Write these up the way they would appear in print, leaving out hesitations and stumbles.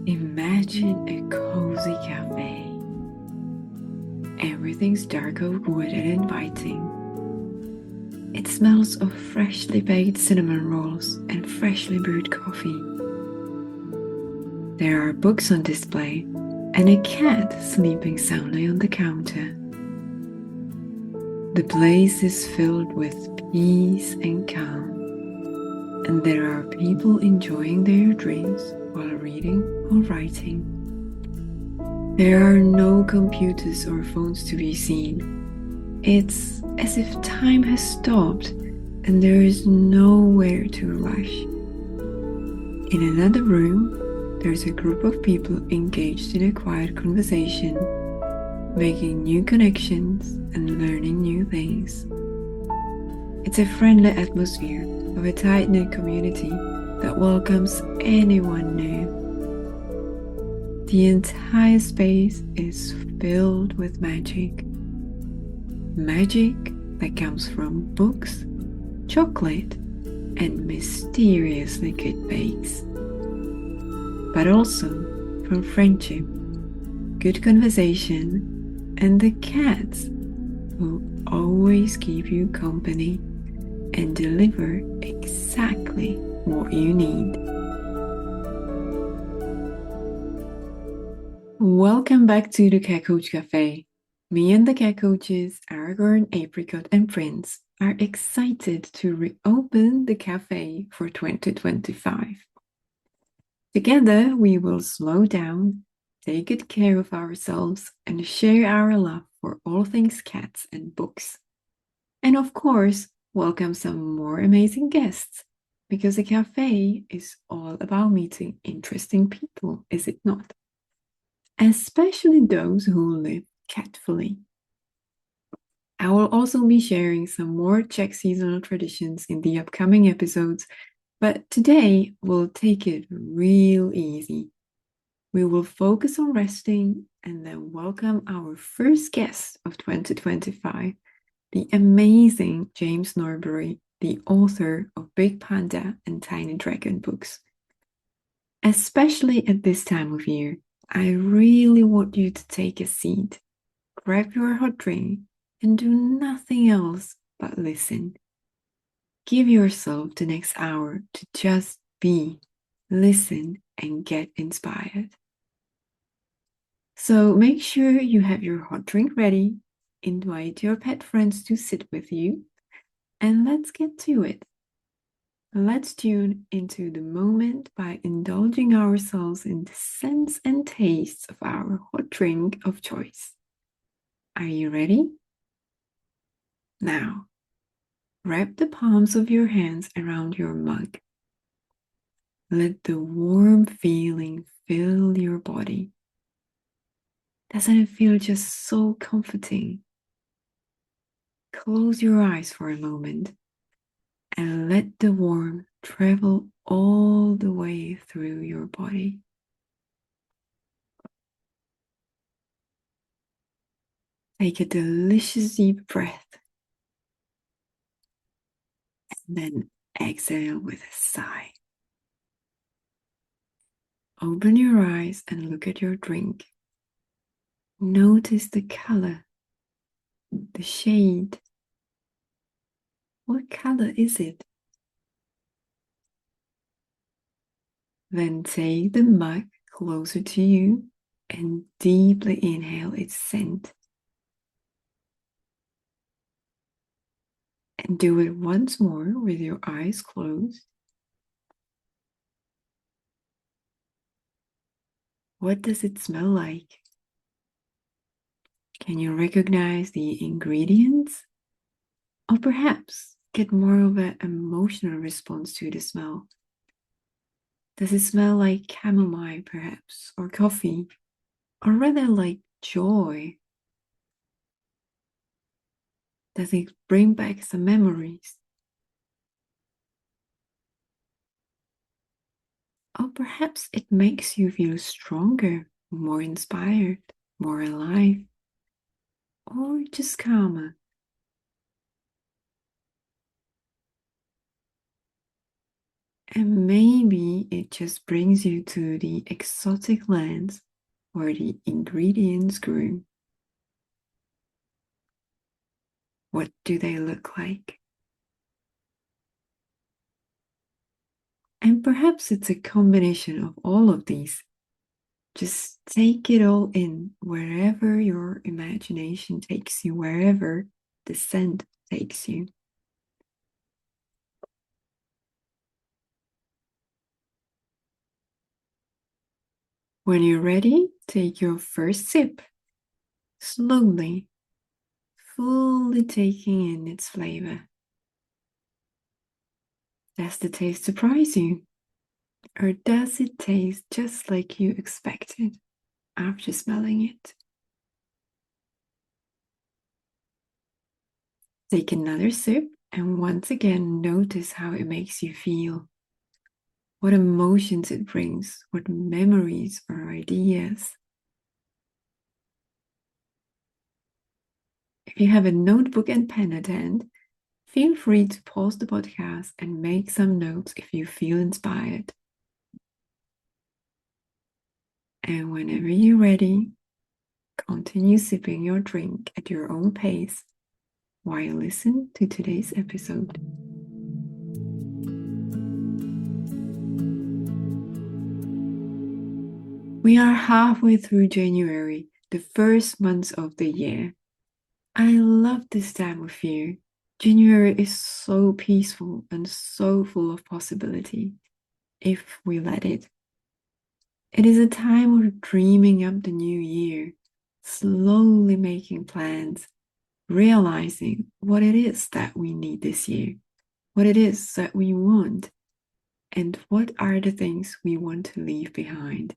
Imagine a cozy cafe. Everything's dark oak wood and inviting. It smells of freshly baked cinnamon rolls and freshly brewed coffee. There are books on display and a cat sleeping soundly on the counter. The place is filled with peace and calm, and there are people enjoying their drinks while reading or writing. There are no computers or phones to be seen. It's as if time has stopped and there is nowhere to rush. In another room, there's a group of people engaged in a quiet conversation, making new connections and learning new things. It's a friendly atmosphere of a tight-knit community that welcomes anyone new. The entire space is filled with magic. Magic that comes from books, chocolate, and mysteriously good bakes. But also from friendship, good conversation, and the cats who always keep you company and deliver exactly what you need. Welcome back to the Cat Coach Cafe. Me and the cat coaches, Aragorn, Apricot, and Prince, are excited to reopen the cafe for 2025. Together, we will slow down, take good care of ourselves, and share our love for all things cats and books. And of course, welcome some more amazing guests, because a cafe is all about meeting interesting people, is it not? Especially those who live catfully. I will also be sharing some more Czech seasonal traditions in the upcoming episodes, but today we'll take it real easy. We will focus on resting and then welcome our first guest of 2025, the amazing James Norbury, the author of Big Panda and Tiny Dragon books. Especially at this time of year, I really want you to take a seat, grab your hot drink, and do nothing else but listen. Give yourself the next hour to just be, listen, and get inspired. So make sure you have your hot drink ready, invite your pet friends to sit with you, and let's get to it. Let's tune into the moment by indulging ourselves in the scents and tastes of our hot drink of choice. Are you ready? Now, wrap the palms of your hands around your mug. Let the warm feeling fill your body. Doesn't it feel just so comforting? Close your eyes for a moment and let the warmth travel all the way through your body. Take a delicious deep breath and then exhale with a sigh. Open your eyes and look at your drink. Notice the color, the shade. What color is it? Then take the mug closer to you and deeply inhale its scent. And do it once more with your eyes closed. What does it smell like? Can you recognize the ingredients? Or perhaps get more of an emotional response to the smell? Does it smell like chamomile, perhaps, or coffee, or rather like joy? Does it bring back some memories? Or perhaps it makes you feel stronger, more inspired, more alive, or just calmer. And maybe it just brings you to the exotic lands where the ingredients grew. What do they look like? And perhaps it's a combination of all of these. Just take it all in wherever your imagination takes you, wherever the scent takes you. When you're ready, take your first sip, slowly, fully taking in its flavor. Does the taste surprise you? Or does it taste just like you expected after smelling it? Take another sip and once again notice how it makes you feel. What emotions it brings, what memories or ideas. If you have a notebook and pen at hand, feel free to pause the podcast and make some notes if you feel inspired. And whenever you're ready, continue sipping your drink at your own pace while you listen to today's episode. We are halfway through January, the first month of the year. I love this time of year. January is so peaceful and so full of possibility, if we let it. It is a time of dreaming up the new year, slowly making plans, realizing what it is that we need this year, what it is that we want, and what are the things we want to leave behind.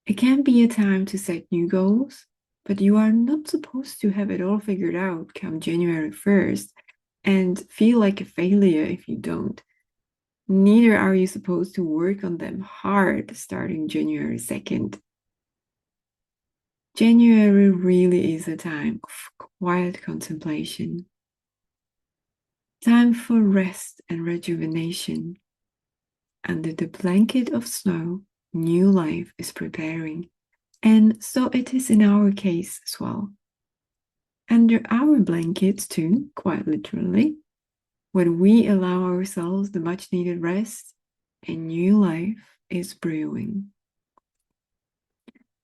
It can be a time to set new goals, but you are not supposed to have it all figured out come January 1st and feel like a failure if you don't. Neither are you supposed to work on them hard starting January 2nd. January really is a time of quiet contemplation, time for rest and rejuvenation. Under the blanket of snow, new life is preparing. And so it is in our case as well. Under our blankets too, quite literally, when we allow ourselves the much needed rest, a new life is brewing.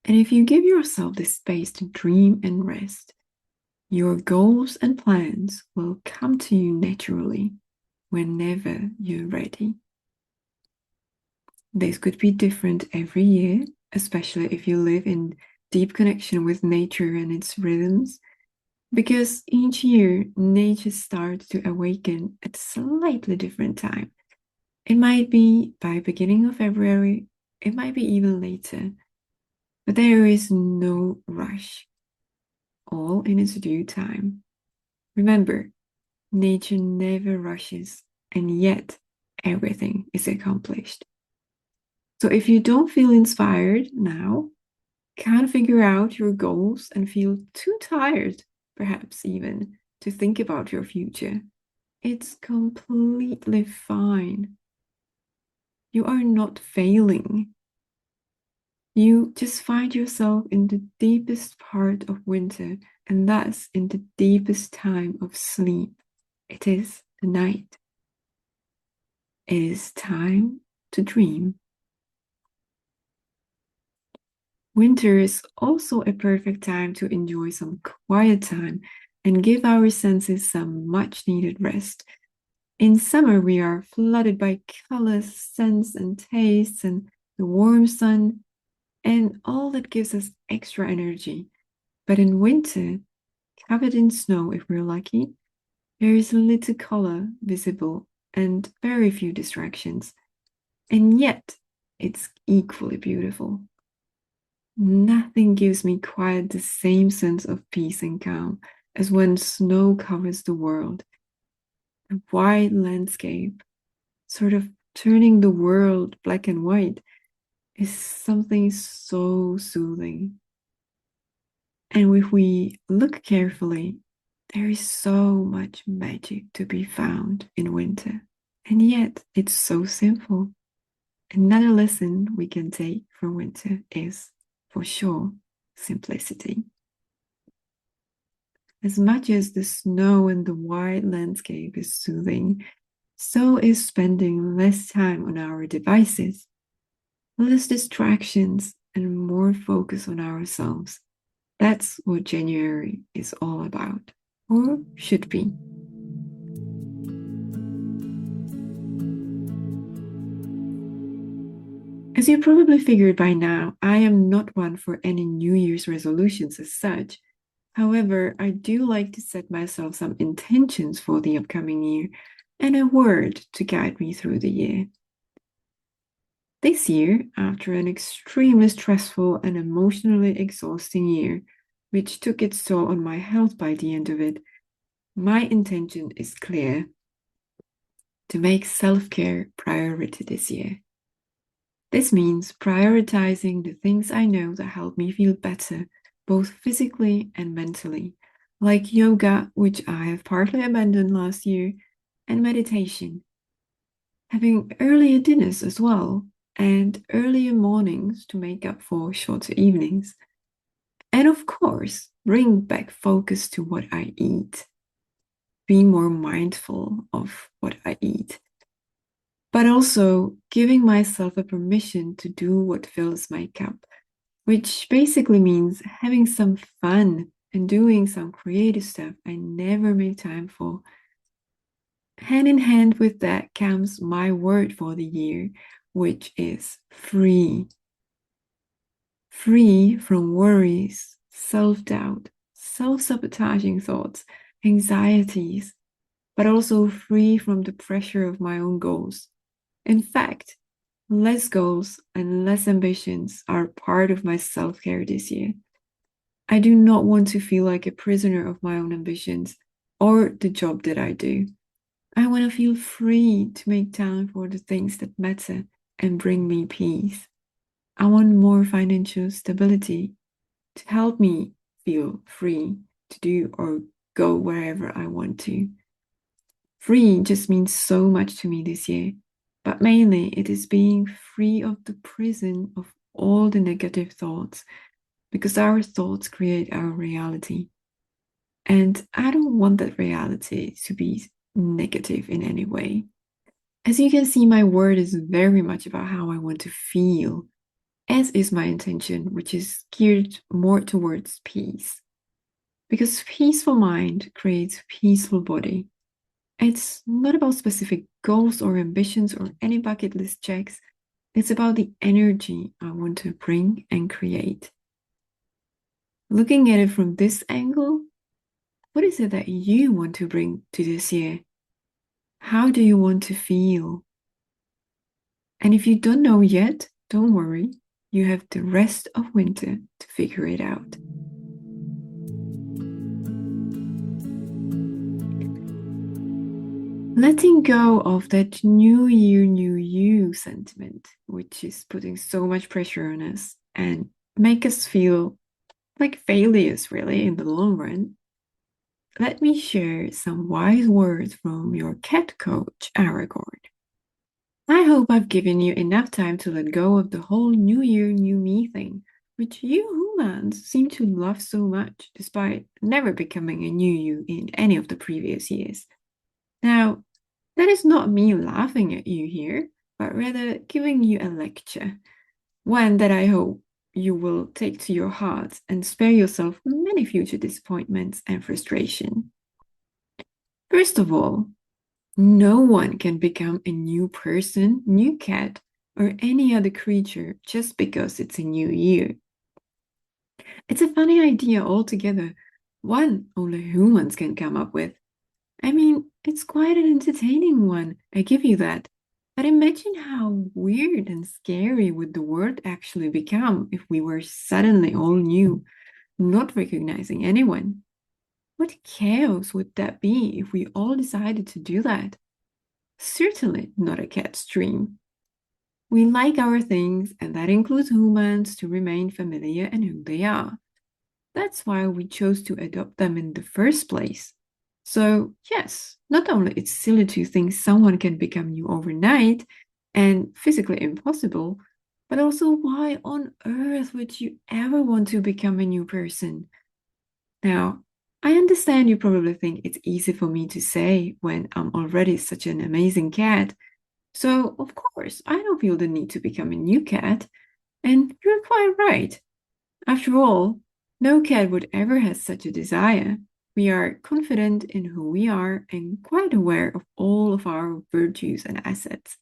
And if you give yourself the space to dream and rest, your goals and plans will come to you naturally whenever you're ready. This could be different every year, especially if you live in deep connection with nature and its rhythms, because each year nature starts to awaken at a slightly different time. It might be by beginning of February, it might be even later, but there is no rush, all in its due time. Remember, nature never rushes, and yet everything is accomplished. So if you don't feel inspired now, can't figure out your goals, and feel too tired, perhaps even, to think about your future, it's completely fine. You are not failing. You just find yourself in the deepest part of winter, and thus in the deepest time of sleep. It is the night. It is time to dream. Winter is also a perfect time to enjoy some quiet time and give our senses some much needed rest. In summer, we are flooded by colors, scents, and tastes, and the warm sun, and all that gives us extra energy. But in winter, covered in snow if we're lucky, there is little color visible and very few distractions. And yet, it's equally beautiful. Nothing gives me quite the same sense of peace and calm as when snow covers the world. The wide landscape, sort of turning the world black and white, is something so soothing. And if we look carefully, there is so much magic to be found in winter. And yet, it's so simple. Another lesson we can take from winter is, for sure, simplicity. As much as the snow and the wide landscape is soothing, so is spending less time on our devices, less distractions, and more focus on ourselves. That's what January is all about, or should be. As you probably figured by now, I am not one for any New Year's resolutions as such. However, I do like to set myself some intentions for the upcoming year and a word to guide me through the year. This year, after an extremely stressful and emotionally exhausting year, which took its toll on my health by the end of it, my intention is clear: to make self-care priority this year. This means prioritizing the things I know that help me feel better, both physically and mentally, like yoga, which I have partly abandoned last year, and meditation. Having earlier dinners as well, and earlier mornings to make up for shorter evenings. And of course, bring back focus to what I eat. Be more mindful of what I eat. But also giving myself a permission to do what fills my cup, which basically means having some fun and doing some creative stuff I never make time for. Hand in hand with that comes my word for the year, which is free. Free from worries, self-doubt, self-sabotaging thoughts, anxieties, but also free from the pressure of my own goals. In fact, less goals and less ambitions are part of my self-care this year. I do not want to feel like a prisoner of my own ambitions or the job that I do. I want to feel free to make time for the things that matter and bring me peace. I want more financial stability to help me feel free to do or go wherever I want to. Free just means so much to me this year, but mainly it is being free of the prison of all the negative thoughts, because our thoughts create our reality. And I don't want that reality to be negative in any way. As you can see, my word is very much about how I want to feel, as is my intention, which is geared more towards peace. Because peaceful mind creates peaceful body. It's not about specific goals or ambitions or any bucket list checks. It's about the energy I want to bring and create. Looking at it from this angle, what is it that you want to bring to this year? How do you want to feel? And if you don't know yet, don't worry. You have the rest of winter to figure it out. Letting go of that new year, new you sentiment, which is putting so much pressure on us and make us feel like failures, really, in the long run. Let me share some wise words from your cat coach, Aragorn. I hope I've given you enough time to let go of the whole new year, new me thing, which you humans seem to love so much, despite never becoming a new you in any of the previous years. Now, that is not me laughing at you here, but rather giving you a lecture, one that I hope you will take to your heart and spare yourself many future disappointments and frustration. First of all, no one can become a new person, new cat, or any other creature just because it's a new year. It's a funny idea altogether, one only humans can come up with. I mean, it's quite an entertaining one, I give you that. But imagine how weird and scary would the world actually become if we were suddenly all new, not recognizing anyone. What chaos would that be if we all decided to do that? Certainly not a cat's dream. We like our things, and that includes humans, to remain familiar and who they are. That's why we chose to adopt them in the first place. So, yes, not only it's silly to think someone can become you overnight and physically impossible, but also why on earth would you ever want to become a new person? Now, I understand you probably think it's easy for me to say when I'm already such an amazing cat. So, of course, I don't feel the need to become a new cat. And you're quite right. After all, no cat would ever have such a desire. We are confident in who we are and quite aware of all of our virtues and assets.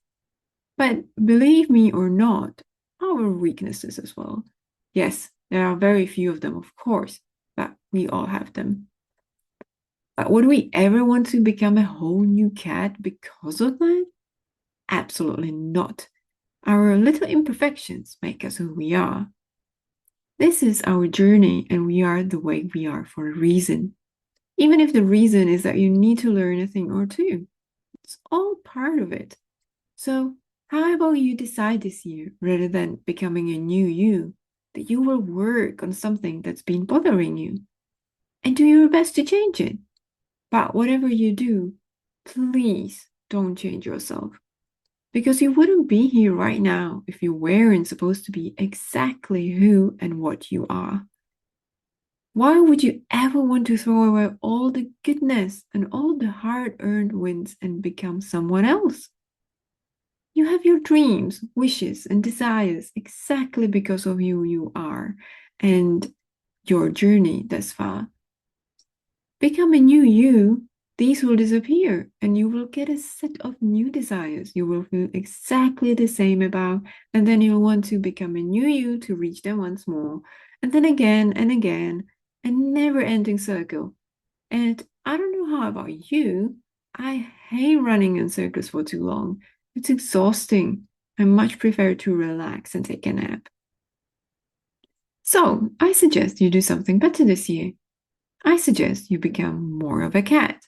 But believe me or not, our weaknesses as well. Yes, there are very few of them, of course, but we all have them. But would we ever want to become a whole new cat because of that? Absolutely not. Our little imperfections make us who we are. This is our journey, and we are the way we are for a reason. Even if the reason is that you need to learn a thing or two, it's all part of it. So, how about you decide this year, rather than becoming a new you, that you will work on something that's been bothering you and do your best to change it? But whatever you do, please don't change yourself. Because you wouldn't be here right now if you weren't supposed to be exactly who and what you are. Why would you ever want to throw away all the goodness and all the hard-earned wins and become someone else? You have your dreams, wishes, and desires exactly because of who you are and your journey thus far. Become a new you, these will disappear and you will get a set of new desires you will feel exactly the same about, and then you'll want to become a new you to reach them once more, and then again, a never-ending circle. And I don't know how about you, I hate running in circles for too long. It's exhausting. I much prefer to relax and take a nap. So I suggest you do something better this year. I suggest you become more of a cat.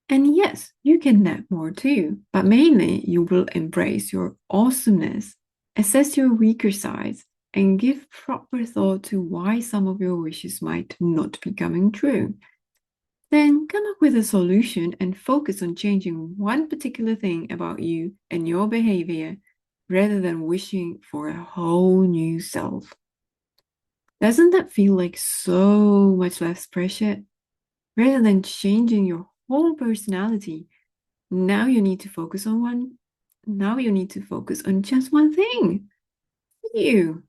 And yes, you can nap more too, but mainly you will embrace your awesomeness, assess your weaker sides, and give proper thought to why some of your wishes might not be coming true. Then come up with a solution and focus on changing one particular thing about you and your behavior rather than wishing for a whole new self. Doesn't that feel like so much less pressure? Rather than changing your whole personality, now you need to focus on one. Now you need to focus on just one thing. You.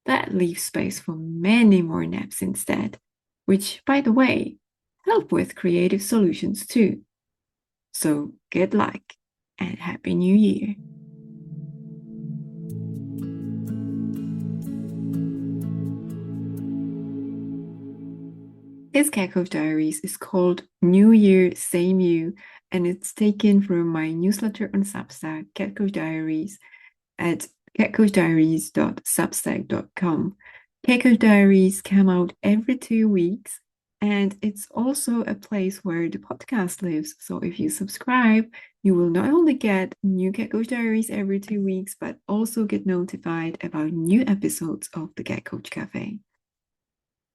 That leaves space for many more naps instead, which, by the way, help with creative solutions too. So good luck and Happy New Year. This Cat Coach Diaries is called New Year, Same You, and it's taken from my newsletter on Substack, Cat Coach Diaries, at catcoachdiaries.substack.com. Cat Coach Diaries come out every 2 weeks, and it's also a place where the podcast lives. So if you subscribe, you will not only get new Cat Coach Diaries every 2 weeks, but also get notified about new episodes of the Cat Coach Cafe.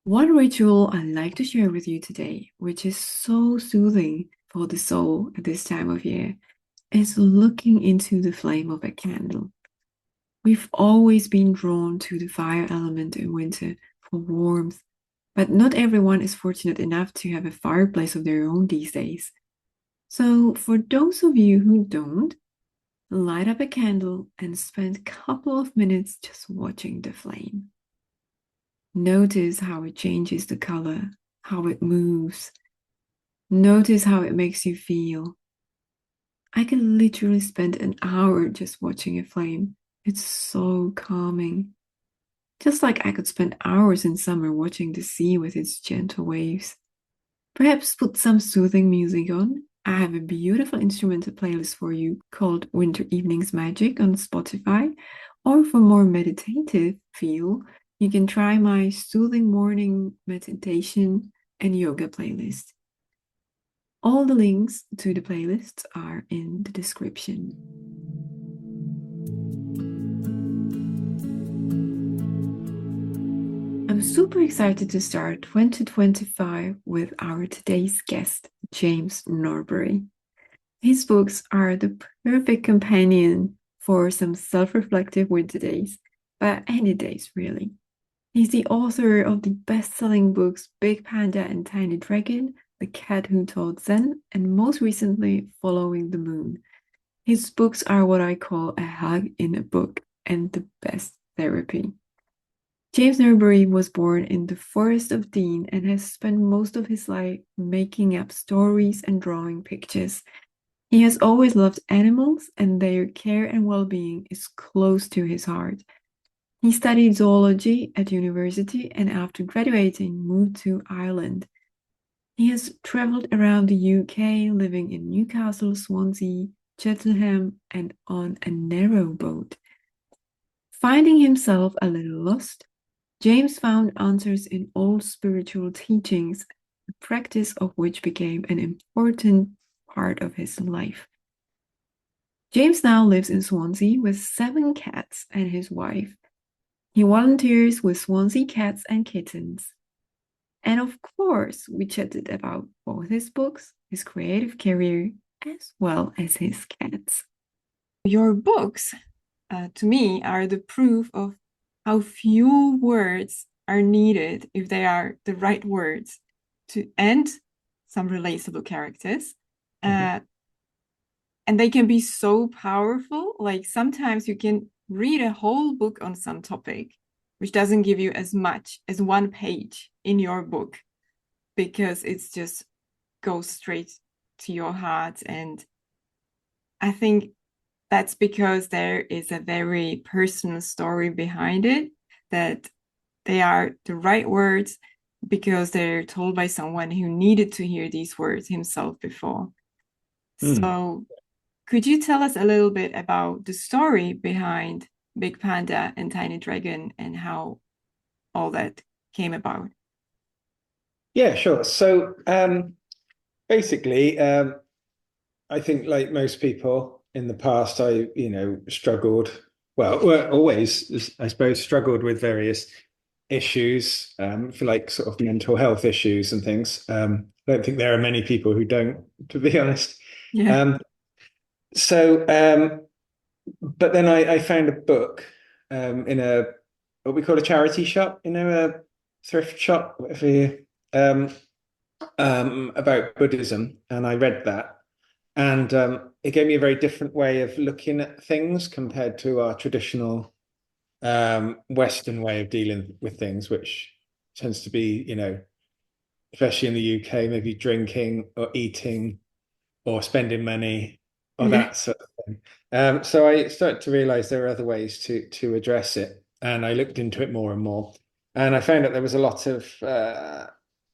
One ritual I'd like to share with you today, which is so soothing for the soul at this time of year, is looking into the flame of a candle. We've always been drawn to the fire element in winter for warmth, but not everyone is fortunate enough to have a fireplace of their own these days. So, for those of you who don't, light up a candle and spend a couple of minutes just watching the flame. Notice how it changes the color, how it moves. Notice how it makes you feel. I can literally spend an hour just watching a flame. It's so calming. Just like I could spend hours in summer watching the sea with its gentle waves. Perhaps put some soothing music on. I have a beautiful instrumental playlist for you called Winter Evenings Magic on Spotify. Or for more meditative feel, you can try my soothing morning meditation and yoga playlist. All the links to the playlists are in the description. I'm super excited to start 2025 with our today's guest, James Norbury. His books are the perfect companion for some self-reflective winter days, but any days really. He's the author of the best-selling books Big Panda and Tiny Dragon, The Cat Who Taught Zen, and most recently, Following the Moon. His books are what I call a hug in a book and the best therapy. James Norbury was born in the Forest of Dean and has spent most of his life making up stories and drawing pictures. He has always loved animals, and their care and well-being is close to his heart. He studied zoology at university and after graduating moved to Ireland. He has traveled around the UK, living in Newcastle, Swansea, Cheltenham, and on a narrow boat. Finding himself a little lost, James found answers in old spiritual teachings, the practice of which became an important part of his life. James now lives in Swansea with 7 cats and his wife. He volunteers with Swansea Cats and Kittens. And of course, we chatted about both his books, his creative career, as well as his cats. Your books, to me, are the proof of how few words are needed if they are the right words to end some relatable characters. And they can be so powerful. Like sometimes you can read a whole book on some topic, which doesn't give you as much as one page in your book, because it's just goes straight to your heart. And I think that's because there is a very personal story behind it, that they are the right words because they're told by someone who needed to hear these words himself before. So could you tell us a little bit about the story behind Big Panda and Tiny Dragon and how all that came about? Yeah, sure. So basically, I think like most people in the past, I, struggled, well, always, I suppose, struggled with various issues, for like sort of mental health issues and things. I don't think there are many people who don't, to be honest. Yeah. So, but then I found a book in a what we call a charity shop, a thrift shop, whatever you, about Buddhism, and I read that, and it gave me a very different way of looking at things compared to our traditional Western way of dealing with things, which tends to be, especially in the UK, maybe drinking or eating or spending money or Yeah. that sort of thing. So I started to realize there are other ways to address it, and I looked into it more and more, and I found that there was a lot of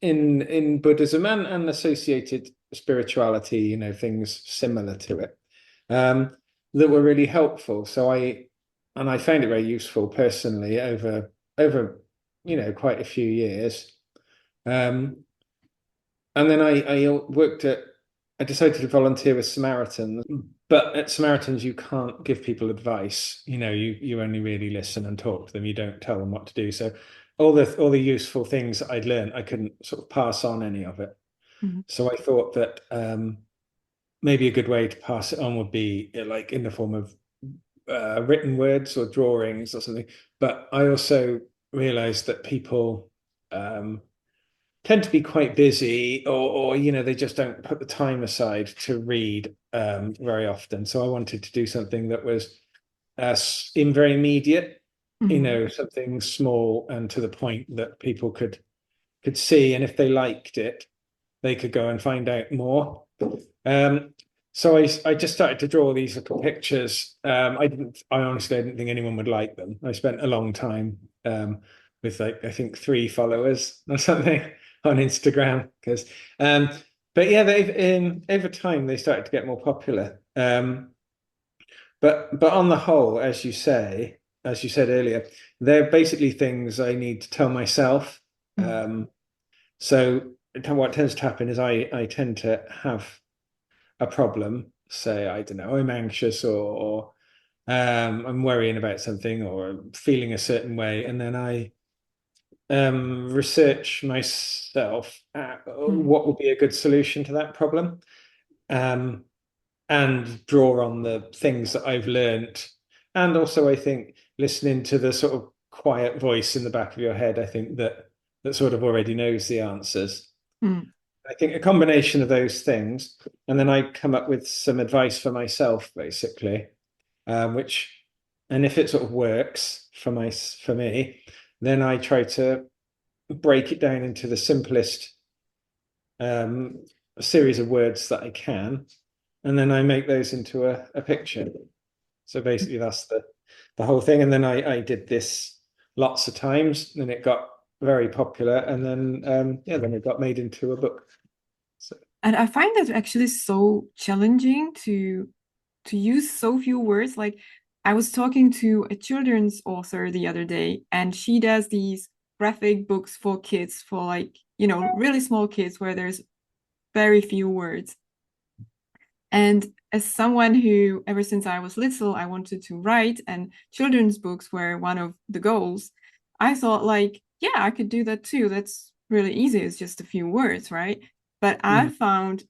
in Buddhism and associated spirituality, things similar to it, that were really helpful. I found it very useful personally over quite a few years. Um, and then I decided to volunteer with Samaritans, but at Samaritans, you can't give people advice. You only really listen and talk to them. You don't tell them what to do. So all the useful things that I'd learned, I couldn't sort of pass on any of it. Mm-hmm. So I thought that maybe a good way to pass it on would be like in the form of written words or drawings or something. But I also realized that people tend to be quite busy, or they just don't put the time aside to read very often. So I wanted to do something that was in very immediate, Mm-hmm. something small and to the point that people could see, and if they liked it, they could go and find out more. Um, so I just started to draw these little pictures. I honestly didn't think anyone would like them. I spent a long time with like I think 3 followers or something on Instagram but yeah, they've over time they started to get more popular. But on the whole, as you said earlier, they're basically things I need to tell myself. So what tends to happen is I tend to have a problem. Say, I don't know, I'm anxious or I'm worrying about something or feeling a certain way, and then research myself Mm. what would be a good solution to that problem, um, and draw on the things that I've learned. And also, I think listening to the sort of quiet voice in the back of your head, I think that sort of already knows the answers. Mm. I think a combination of those things, and then I come up with some advice for myself, basically, which, and if it sort of works for me, then I try to break it down into the simplest um, series of words that I can, and then I make those into a picture. So basically, that's the whole thing. And then I did this lots of times, and it got very popular, and then yeah, then it got made into a book. So And I find that actually so challenging to use so few words. Like I was talking to a children's author the other day, and she does these graphic books for kids, for like, really small kids where there's very few words. And as someone who, ever since I was little, I wanted to write, and children's books were one of the goals, I thought, like, yeah, I could do that too. That's really easy. It's just a few words, right? But I mm, found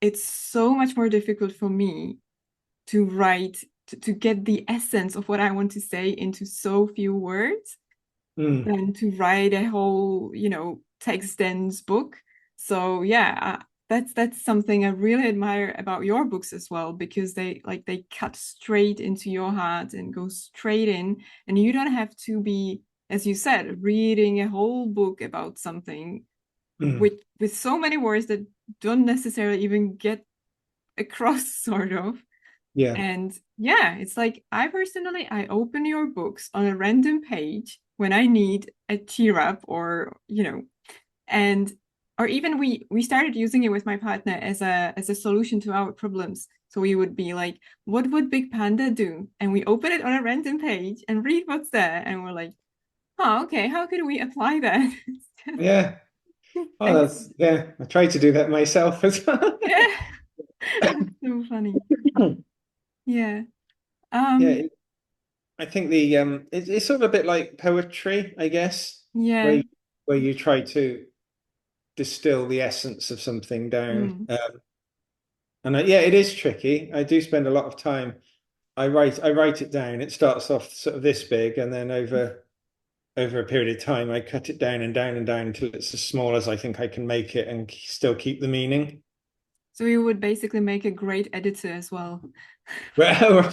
it's so much more difficult for me to write, to get the essence of what I want to say into so few words mm, than to write a whole, text dense book. So yeah, that's something I really admire about your books as well, because they cut straight into your heart and go straight in, and you don't have to be, as you said, reading a whole book about something mm. with so many words that don't necessarily even get across, sort of. Yeah. And yeah, it's like I open your books on a random page when I need a cheer up, or and or even we started using it with my partner as a solution to our problems. So we would be like, what would Big Panda do? And we open it on a random page and read what's there, and we're like, oh, okay, how could we apply that? Yeah. Oh, And that's yeah. I try to do that myself as well. yeah, that's so funny. Yeah. Yeah, Um, I think it's sort of a bit like poetry, I guess, where yeah. where you try to distill the essence of something down. Mm. And yeah, it is tricky. I do spend a lot of time. I write it down. It starts off sort of this big, and then over a period of time, I cut it down and down and down until it's as small as I think I can make it, and still keep the meaning. So you would basically make a great editor as well, Well,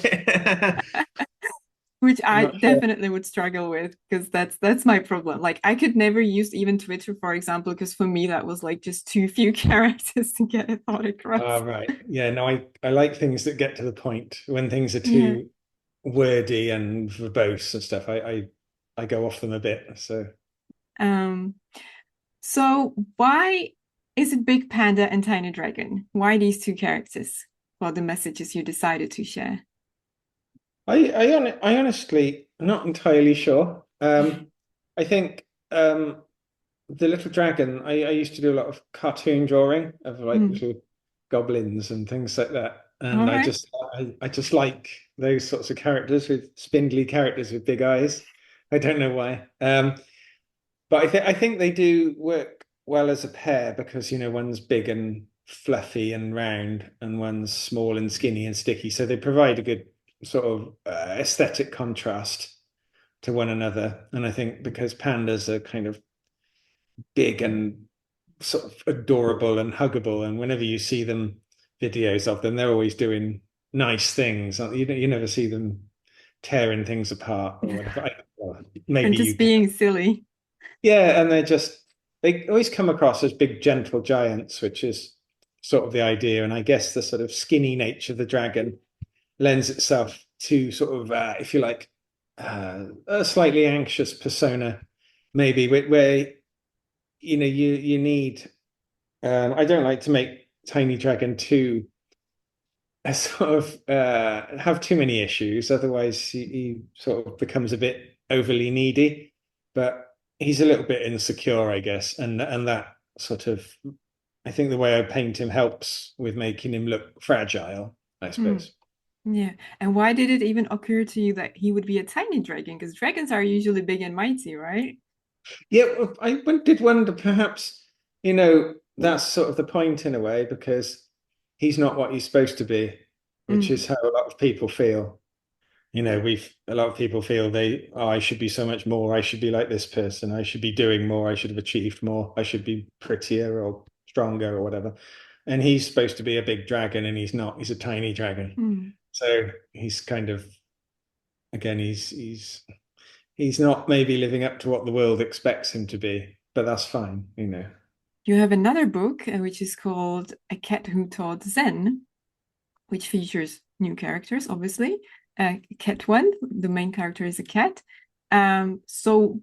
which I'm I not sure. definitely would struggle with, because that's my problem. Like I could never use even Twitter, for example, because for me that was like just too few characters to get a thought across. Oh, right. Yeah, no, I like things that get to the point. When things are Yeah. too wordy and verbose and stuff, I go off them a bit. So Um, so why is it Big Panda and Tiny Dragon? Why these two characters for the messages you decided to share? I honestly not entirely sure. I think the little dragon, I used to do a lot of cartoon drawing of like Mm. little goblins and things like that. All And right. I just like those sorts of characters with spindly characters with big eyes. I don't know why. But I think they do work well as a pair because one's big and fluffy and round, and one's small and skinny and sticky. So they provide a good sort of aesthetic contrast to one another. And I think because pandas are kind of big and sort of adorable and huggable, and whenever you see them videos of them, they're always doing nice things. You never see them tearing things apart or whatever. Well, And maybe just you can. being silly. Yeah, and they always come across as big, gentle giants, which is sort of the idea. And I guess the sort of skinny nature of the dragon lends itself to sort of, if you like, a slightly anxious persona, maybe where you need. I don't like to make Tiny Dragon too sort of have too many issues. Otherwise, he sort of becomes a bit overly needy. But he's a little bit insecure, I guess, and that sort of I think the way I paint him helps with making him look fragile, I Mm. suppose. Yeah. And why did it even occur to you that he would be a tiny dragon? Because dragons are usually big and mighty, right? Yeah, well, did wonder perhaps, that's sort of the point in a way, because he's not what he's supposed to be, which Mm, is how a lot of people feel. A lot of people feel I should be so much more. I should be like this person. I should be doing more. I should have achieved more. I should be prettier or stronger or whatever. And he's supposed to be a big dragon, and he's not. He's a tiny dragon. mm. So he's kind of, again, he's not maybe living up to what the world expects him to be, but that's fine. You have another book which is called A Cat Who Taught Zen, which features new characters, obviously. Cat one, the main character is a cat. So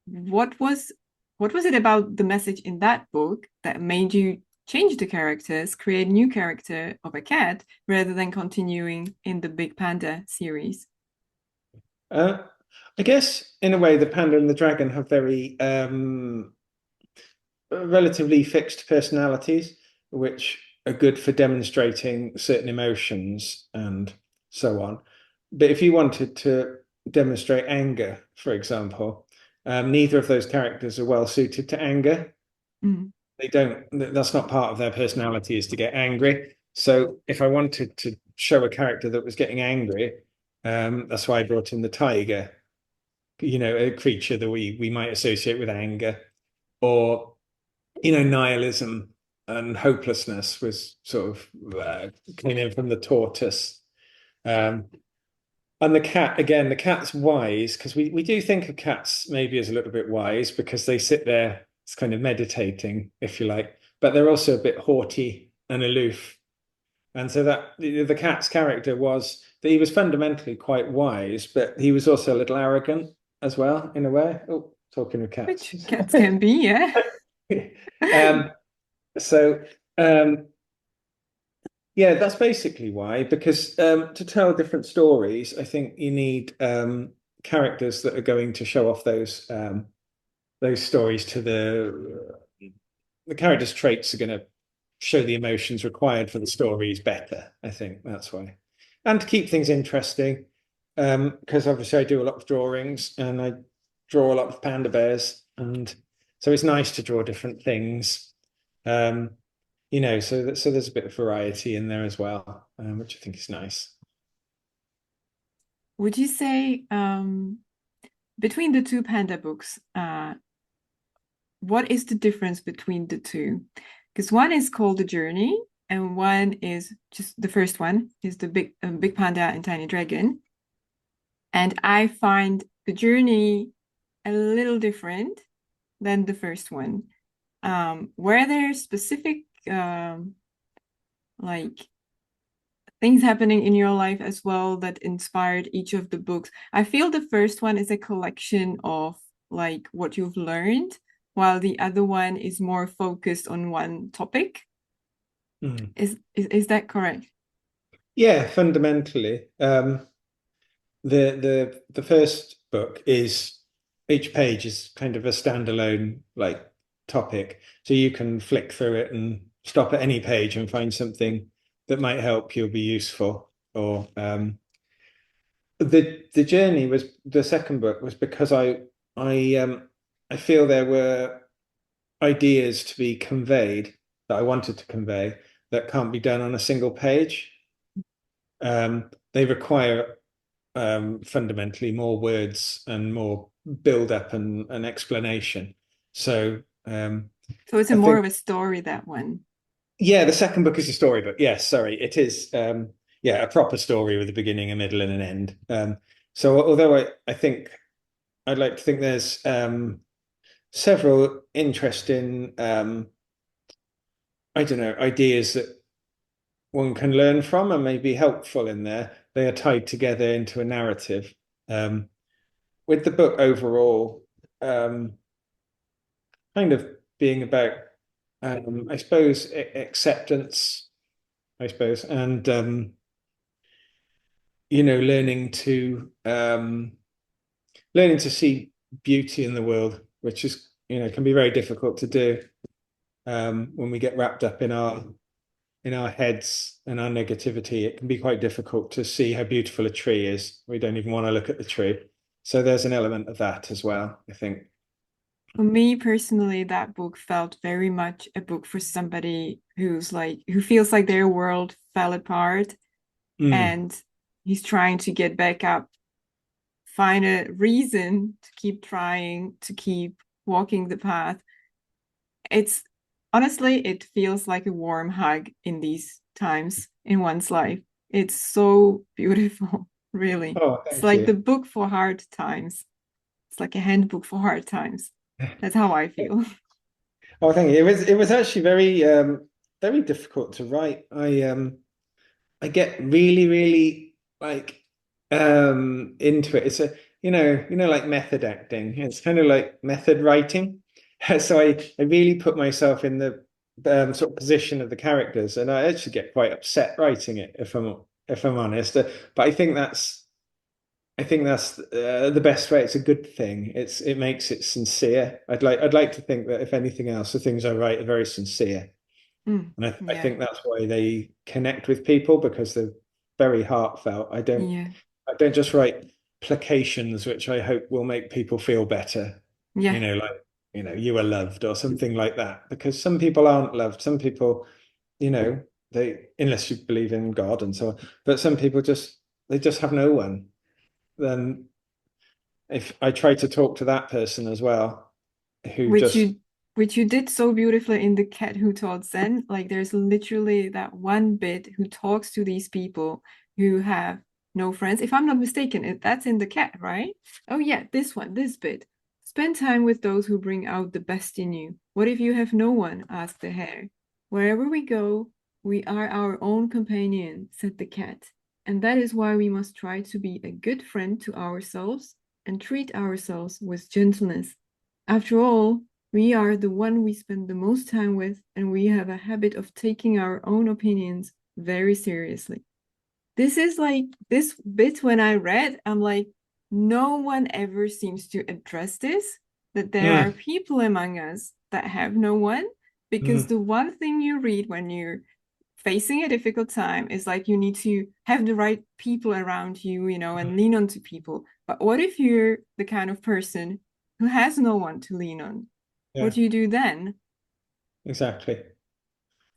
what was it about the message in that book that made you change the characters, create a new character of a cat rather than continuing in the Big Panda series? Uh, I guess in a way, the panda and the dragon have very relatively fixed personalities, which are good for demonstrating certain emotions and so on. But if you wanted to demonstrate anger, for example, neither of those characters are well suited to anger. Mm. They don't, that's not part of their personality, is to get angry. So if I wanted to show a character that was getting angry, that's why I brought in the tiger, a creature that we might associate with anger, or nihilism and hopelessness was sort of came in from the tortoise. Um, and the cat, again, the cat's wise, because we do think of cats maybe as a little bit wise because they sit there, it's kind of meditating, if you like, but they're also a bit haughty and aloof. And so that the cat's character was that he was fundamentally quite wise, but he was also a little arrogant as well, in a way. Oh, talking of cats. Which cats can be, yeah. um, so yeah, that's basically why, because to tell different stories, I think you need characters that are going to show off those stories to the characters' traits are going to show the emotions required for the stories better. I think that's why. And to keep things interesting, because obviously I do a lot of drawings and I draw a lot of panda bears, and so it's nice to draw different things. Um, so there's a bit of variety in there as well, which I think is nice. Would you say between the two panda books, what is the difference between the two? Because one is called The Journey, and one is just the first one is the Big Panda and Tiny Dragon. And I find The Journey a little different than the first one. Were there specific like things happening in your life as well that inspired each of the books? I feel the first one is a collection of like what you've learned, while the other one is more focused on one topic. Mm. Is that correct? Yeah, fundamentally, the first book is each page is kind of a standalone like topic, so you can flick through it and stop at any page and find something that might help you, be useful, or the journey was the second book was because I feel there were ideas to be conveyed that I wanted to convey that can't be done on a single page. They require fundamentally more words and more build up and explanation. So So it's a I more think, of a story, that one. yeah, the second book is a storybook. Yes, sorry, it is. Yeah, a proper story with a beginning, a middle, and an end. So although I think I'd like to think there's several interesting I don't know, ideas that one can learn from and may be helpful in there. They are tied together into a narrative. Um, with the book overall, um, kind of being about, I suppose, acceptance, I suppose, and learning to see beauty in the world, which is can be very difficult to do when we get wrapped up in our heads and our negativity. It can be quite difficult to see how beautiful a tree is. We don't even want to look at the tree. So there's an element of that as well, I think. For me personally, that book felt very much a book for somebody who feels like their world fell apart Mm. and he's trying to get back up, find a reason to keep trying, to keep walking the path. It's honestly, it feels like a warm hug in these times in one's life. It's so beautiful, really. Oh, It's thank like the you. book for hard times. It's like a handbook for hard times. That's how I feel. Oh, thank you. It was actually very difficult to write. I get really, really like into it. It's a like method acting. It's kind of like method writing. So I really put myself in the sort of position of the characters, and I actually get quite upset writing it if I'm honest. But I think that's the best way. It's a good thing. It makes it sincere. I'd like to think that if anything else, the things I write are very sincere. Mm, And I yeah, think that's why they connect with people because they're very heartfelt. I don't yeah, I don't just write placations which I hope will make people feel better. yeah. Like, you are loved or something like that. Because some people aren't loved. Some people, you know, they unless you believe in God and so on. But some people just have no one. Then if I try to talk to that person as well, who which just you which you did so beautifully in The Cat Who Taught Zen. Like there's literally that one bit who talks to these people who have no friends. If I'm not mistaken, that's in The Cat, right? Oh yeah, this one, this bit. Spend time with those who bring out the best in you. What if you have no one? Asked the hare. Wherever we go, we are our own companion, said the cat. And that is why we must try to be a good friend to ourselves and treat ourselves with gentleness. After all, we are the one we spend the most time with, and we have a habit of taking our own opinions very seriously. This is like this bit when I read, I'm like, no one ever seems to address this, that there are mm, people among us that have no one. Because mm, the one thing you read when you're facing a difficult time is like you need to have the right people around you, and lean on to people. But what if you're the kind of person who has no one to lean on? What yeah, do you do then? exactly.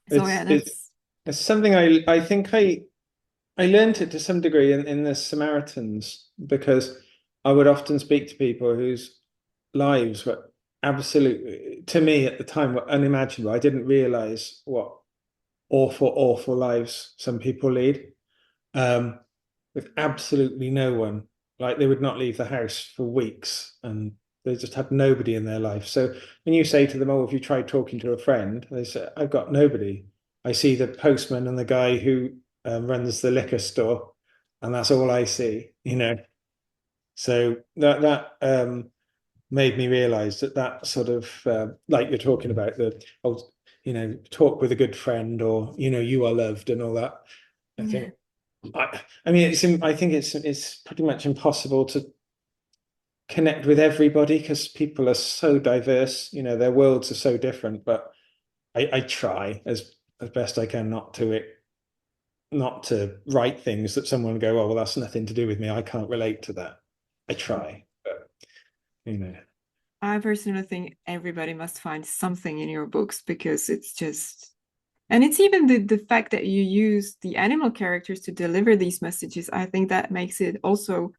So yeah, It's that's it's something I think I learned it to some degree in the Samaritans because I would often speak to people whose lives were absolutely, to me at the time, were unimaginable. I didn't realize what awful, awful lives some people lead, um, with absolutely no one. Like they would not leave the house for weeks and they just had nobody in their life. So when you say to them, "Oh, have you tried talking to a friend?" They say, "I've got nobody. I see the postman and the guy who runs the liquor store, and that's all I see." So that made me realize that sort of like you're talking about the oh, talk with a good friend or you are loved and all that. I yeah. think I mean I think it's pretty much impossible to connect with everybody because people are so diverse. Their worlds are so different. But I try as best I can not to write things that someone will go, "Oh, well, that's nothing to do with me. I can't relate to that." I try, but you know, I personally think everybody must find something in your books because it's just, and it's even the fact that you use the animal characters to deliver these messages. I think that makes it also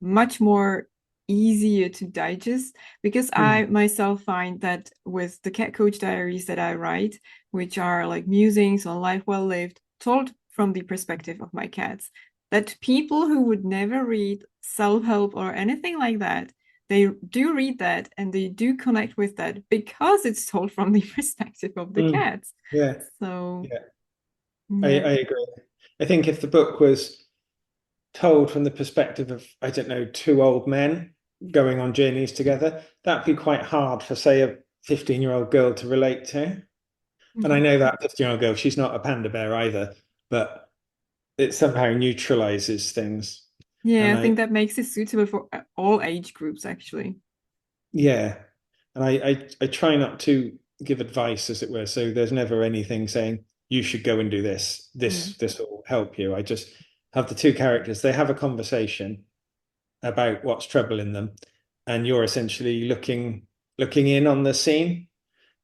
much more easier to digest because mm, I myself find that with the cat coach diaries that I write, which are like musings on life well lived, told from the perspective of my cats, that people who would never read self-help or anything like that, they do read that and they do connect with that because it's told from the perspective of the mm, cats. yeah, So yeah. I, yeah. I agree. I think if the book was told from the perspective of, I don't know, two old men going on journeys together, that'd be quite hard for, say, a 15-year-old girl to relate to. And I know that 15-year-old girl, she's not a panda bear either, but it somehow neutralizes things. Yeah, And I think that makes it suitable for all age groups actually. yeah, and I try not to give advice, as it were. So there's never anything saying you should go and do this. Mm. This will help you. I just have the two characters. They have a conversation about what's troubling them, and you're essentially looking looking in on the scene.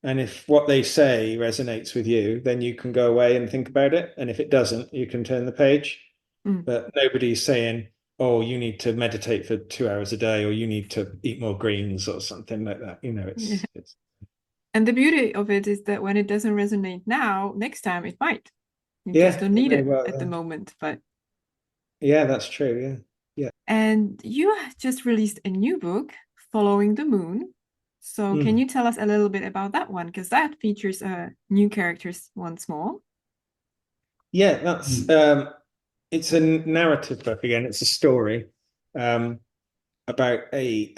And if what they say resonates with you, then you can go away and think about it. And if it doesn't, you can turn the page. Mm. But nobody's saying, oh, you need to meditate for 2 hours a day, or you need to eat more greens or something like that. Yeah. It's And the beauty of it is that when it doesn't resonate now, next time it might. You just yeah, don't it need may it well, at the moment. But yeah, that's true. Yeah. Yeah. and you just released a new book, Following the Moon. So can Mm. you tell us a little bit about that one? Because that features new characters once more. Yeah, that's it's a narrative book again. It's a story um about a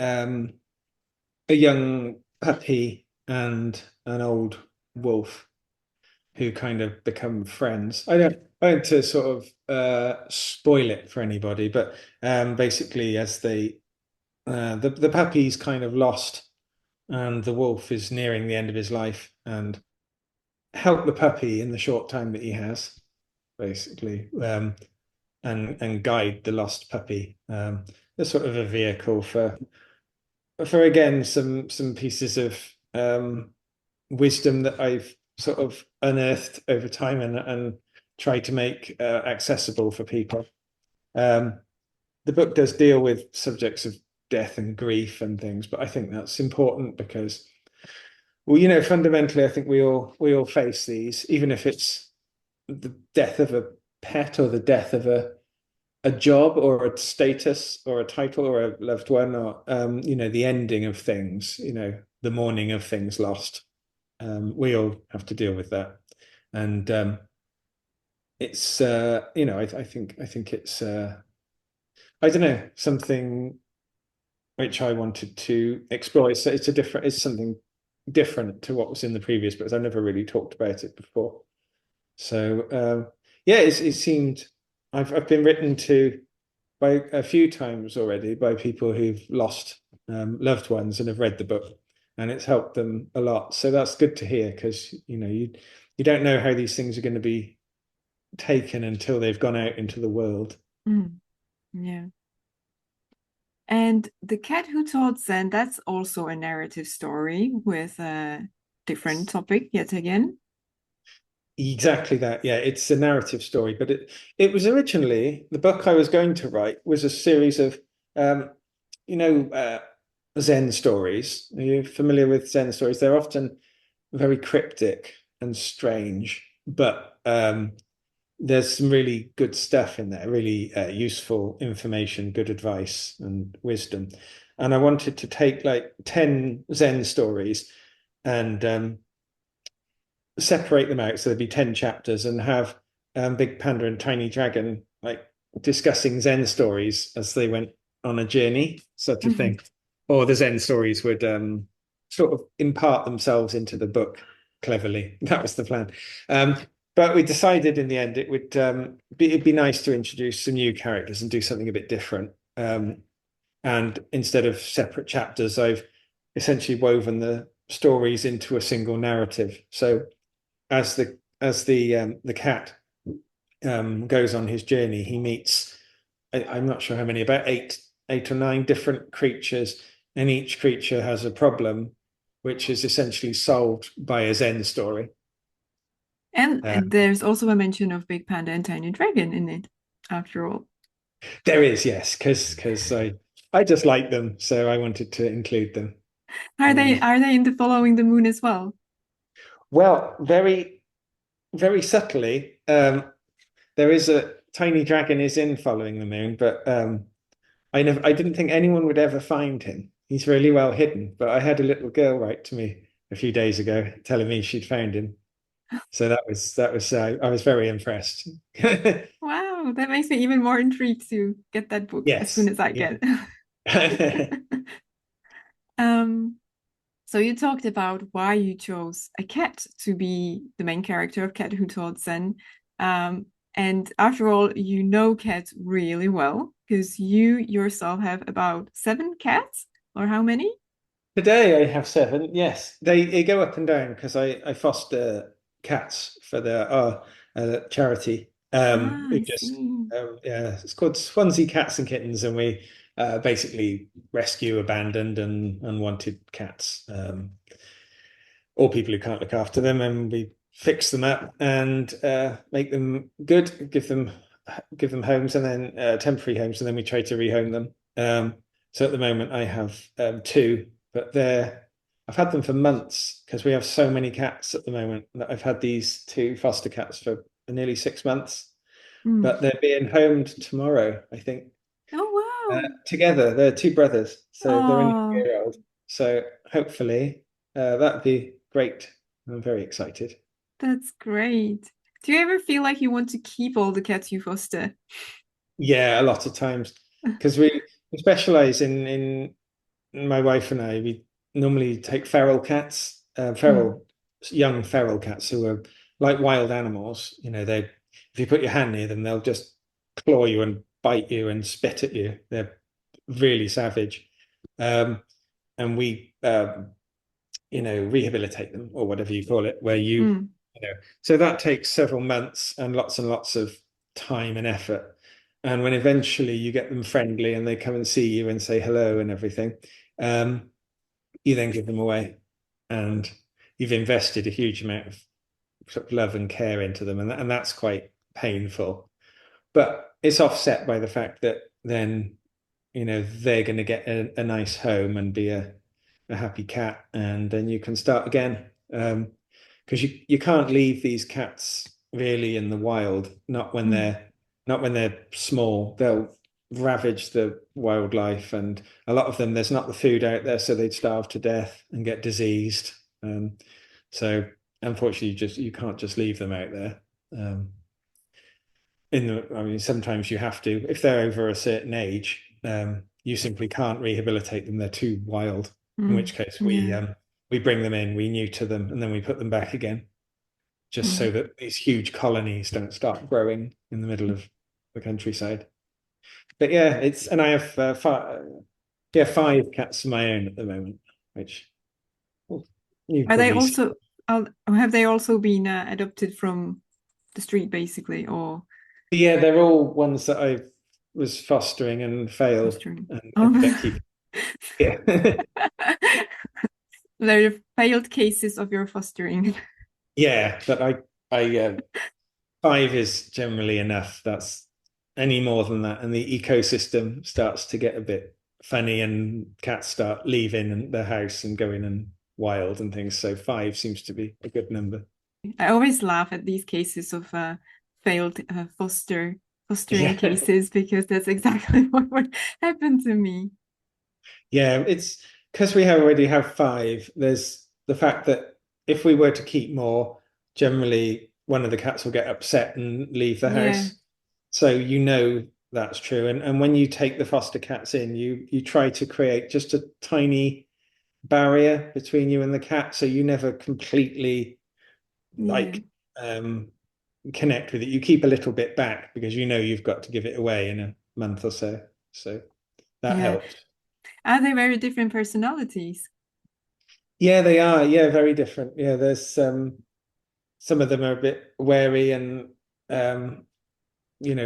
young puppy and an old wolf who kind of become friends. I don't to sort of spoil it for anybody, but basically as the puppy's kind of lost and the wolf is nearing the end of his life, and help the puppy in the short time that he has, basically, and guide the lost puppy. As sort of a vehicle for again some pieces of wisdom that I've sort of unearthed over time and tried to make accessible for people. Um, the book does deal with subjects of death and grief and things, but I think that's important because, well, fundamentally, I think we all face these, even if it's the death of a pet or the death of a job or a status or a title or a loved one, or the ending of things, the mourning of things lost. We all have to deal with that, and it's I think it's I don't know, something which I wanted to explore. It's something different to what was in the previous books. I've never really talked about it before. So yeah, it seemed I've been written to by a few times already by people who've lost loved ones and have read the book, and it's helped them a lot. So that's good to hear because you don't know how these things are going to be taken until they've gone out into the world. Mm, yeah. And The Cat Who Taught Zen, that's also a narrative story with a different topic yet again. Exactly that. Yeah, it's a narrative story, but it was originally the book I was going to write was a series of um, you know uh, Zen stories. Are you familiar with Zen stories? They're often very cryptic and strange, but there's some really good stuff in there, really useful information, good advice, and wisdom. And I wanted to take like 10 Zen stories and separate them out so there'd be 10 chapters and have Big Panda and Tiny Dragon like discussing Zen stories as they went on a journey, sort of Mhm. thing. Or the Zen stories would sort of impart themselves into the book cleverly. That was the plan. But we decided in the end it'd be nice to introduce some new characters and do something a bit different. And instead of separate chapters, I've essentially woven the stories into a single narrative. So as the cat goes on his journey, he meets I'm not sure how many, about eight or nine different creatures, and each creature has a problem, which is essentially solved by a Zen story. And there's also a mention of Big Panda and Tiny Dragon in it, after all. There is, yes, because I just like them, so I wanted to include them. Are Um, they into Following the Moon as well? well, very very subtly, there is a tiny dragon is in Following the Moon, but I didn't think anyone would ever find him. He's really well hidden. But I had a little girl write to me a few days ago telling me she'd found him. So that was I was very impressed. Wow, that makes me even more intrigued to get that book as soon Yes, as I yeah. get. Um, so you talked about why you chose a cat to be the main character of Cat Who Taught Zen. Um, and after all, you know cats really well because you yourself have about 7 cats, or how many? Today I have 7. Yes, they go up and down because I foster cats for the charity. Ah, We I just see. yeah, it's called Swansea Cats and Kittens, and basically rescue abandoned and unwanted cats, or people who can't look after them, and we fix them up and make them good, give them homes, and then temporary homes, and then we try to rehome them. So at the moment I have two, but I've had them for months because we have so many cats at the moment that I've had these two foster cats for nearly 6 months. Mm. But they're being homed tomorrow, I think. Oh, Together, they're two brothers, so they're only a wow. Oh, year old. So hopefully, that'd be great. I'm very excited. that's great. Do you ever feel like you want to keep all the cats you foster? Yeah, a lot of times because we specialize in my wife and I. We normally take feral cats, Mm. young feral cats who are like wild animals. You know, they if you put your hand near them, they'll just claw you and bite you and spit at you. They're really savage. Um, and we rehabilitate them or whatever you call it, where Mm. so that takes several months and lots of time and effort. And when eventually you get them friendly and they come and see you and say hello and everything, um, you then give them away. And you've invested a huge amount of sort of love and care into them, and that's quite painful. But it's offset by the fact that then they're going to get a nice home and be a happy cat, and then you can start again. Because you can't leave these cats really in the wild, Mm. not when they're small. They'll ravage the wildlife, and a lot of them there's not the food out there, so they'd starve to death and get diseased. So unfortunately, you can't just leave them out there. Um, I mean, sometimes you have to, if they're over a certain age, you simply can't rehabilitate them. They're too wild. In Mm. which case Yeah. we bring them in, we neuter them, and then we put them back again, just Mm. so that these huge colonies don't start growing in the middle of the countryside. But yeah, and I have five cats of my own at the moment, which you've Are they probably seen. also, have they also been adopted from the street, basically, or Yeah, they're all ones that I was fostering and failed fostering? and ended up Oh, keeping. Yeah. they're failed cases of your fostering. Yeah, but five is generally enough. That's any more than that, and the ecosystem starts to get a bit funny, and cats start leaving the house and going and wild and things. So five seems to be a good number. I always laugh at these cases of failed fostering Yeah, cases because that's exactly what would happen to me. yeah. It's because we already have five. There's the fact that if we were to keep more, generally one of the cats will get upset and leave the Yeah, house. So that's true. And when you take the foster cats in, you try to create just a tiny barrier between you and the cat, so you never completely yeah, like connect with it. You keep a little bit back because you've got to give it away in a month or so. So that yeah. helps. Are they very different personalities? Yeah, they are. Yeah, very different. Yeah, there's some of them are a bit wary and um,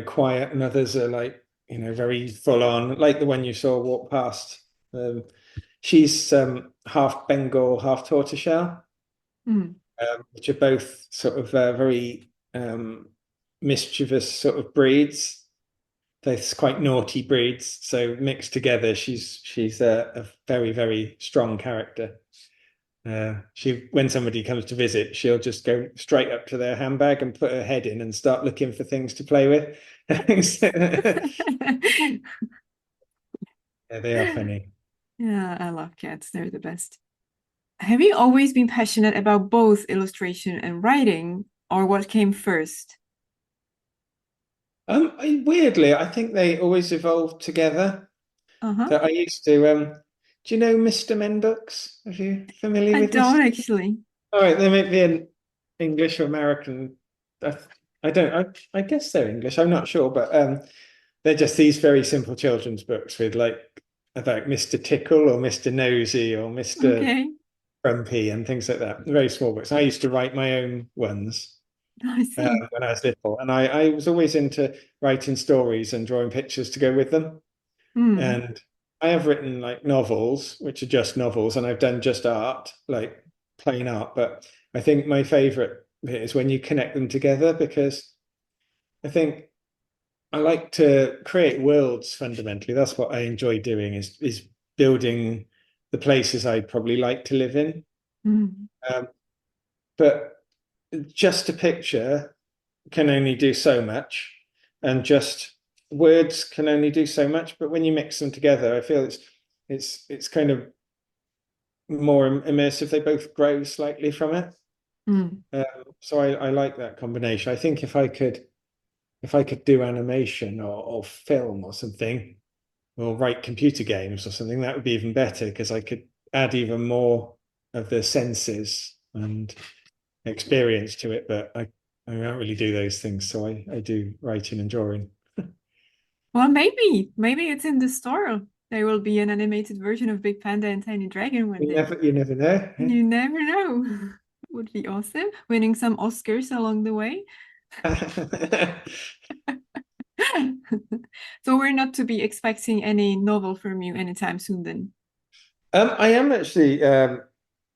quiet, and others are like, very full on, like the one you saw walk past. Um, she's half Bengal, half tortoiseshell, Mm, which are both sort of very mischievous sort of breeds. They're quite naughty breeds. So mixed together, she's a very, very strong character. When somebody comes to visit, she'll just go straight up to their handbag and put her head in and start looking for things to play with. Yeah, they are funny. yeah, I love cats. They're the best. Have you always been passionate about both illustration and writing, or what came first? Weirdly, I think they always evolved together. Uh-huh. So I used to, do you know Mr. Men books? Are you familiar I with don't Mr. actually. All right, they might be an English or American. I, I don't. I guess they're English. I'm not sure, but they're just these very simple children's books with like about Mr. Tickle or Mr. Nosy or Mr. Okay, Grumpy and things like that. Very small books. I used to write my own ones I see. when I was little, and I was always into writing stories and drawing pictures to go with them. Mm. And I have written like novels, which are just novels, and I've done just art, like plain art. But I think my favorite bit is when you connect them together, because I think I like to create worlds fundamentally. That's what I enjoy doing, is building the places I'd probably like to live in. Mm. Um, but just a picture can only do so much, and just words can only do so much. But when you mix them together, I feel it's kind of more immersive. They both grow slightly from it. Mm. So I like that combination. I think if I could do animation or film or something, or write computer games or something, that would be even better, because I could add even more of the senses and experience to it. But I don't really do those things, so I do writing and drawing. Well, maybe it's in the store. There will be an animated version of Big Panda and Tiny Dragon one You day. never know. You never know. Would be awesome. Winning some Oscars along the way. So we're not to be expecting any novel from you anytime soon then. I am actually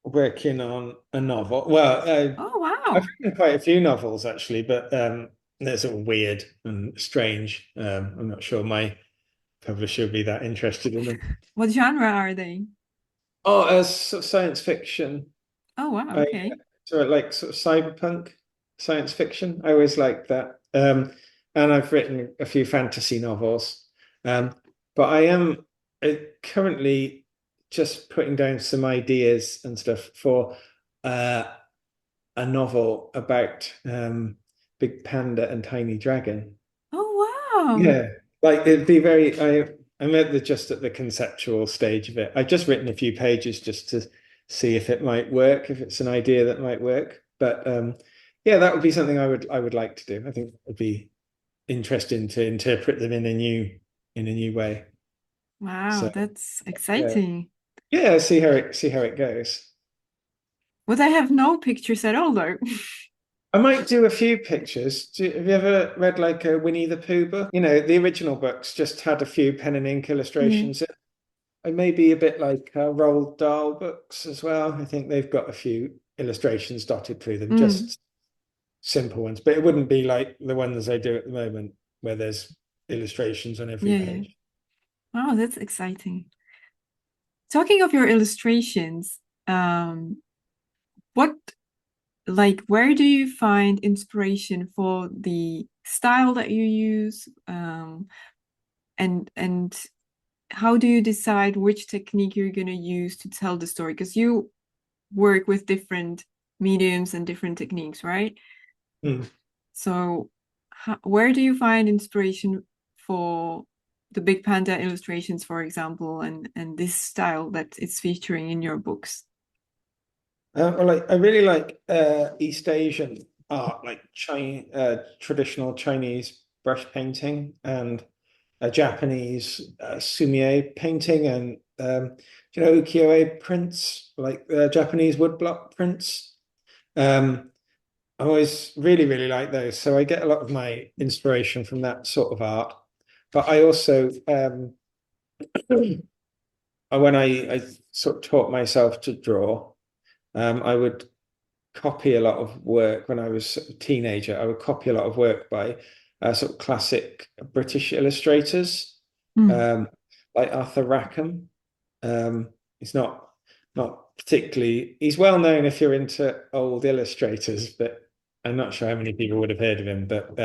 working on a novel. Well, Oh, I've wow. written quite a few novels actually, but they're sort of weird and strange. I'm not sure my publisher would be that interested in them. What genre are they? Oh, sort of science fiction. Oh, wow. I Okay. so I like sort of cyberpunk science fiction. I always like that. And I've written a few fantasy novels. But I am currently just putting down some ideas and stuff for uh, a novel about Big Panda and Tiny Dragon. Oh, wow. Yeah, like it'd be very. I'm just at the conceptual stage of it. I've just written a few pages just to see if it might work, if it's an idea that might work. But yeah, that would be something I would like to do. I think it would be interesting to interpret them in a new way. Wow, So that's yeah, exciting. yeah. See how it goes. But I have no pictures at all, though. I might do a few pictures. Have you ever read like a Winnie the Pooh book? The original books just had a few pen and ink Yeah. illustrations. And maybe a bit like Roald Dahl books as well. I think they've got a few illustrations dotted through them, Mm. just simple ones. But it wouldn't be like the ones I do at the moment, where there's illustrations on every Yeah, yeah. page. Wow, that's exciting. Talking of your illustrations, um, what where do you find inspiration for the style that you use? And how do you decide which technique you're going to use to tell the story? Because you work with different mediums and different techniques, right? Hmm. So, where do you find inspiration for the Big Panda illustrations, for example, and this style that it's featuring in your books? Well, I really like East Asian art, like traditional Chinese brush painting, and Japanese sumie painting, and ukiyo-e prints, like Japanese woodblock prints. Um, I always really, really like those. So I get a lot of my inspiration from that sort of art. But I also, when I sort of taught myself to draw, I would copy a lot of work when I was a teenager. I would copy a lot of work by sort of classic British illustrators, Mm. um, like Arthur Rackham. He's not particularly. He's well known if you're into old illustrators, but I'm not sure how many people would have heard of him. But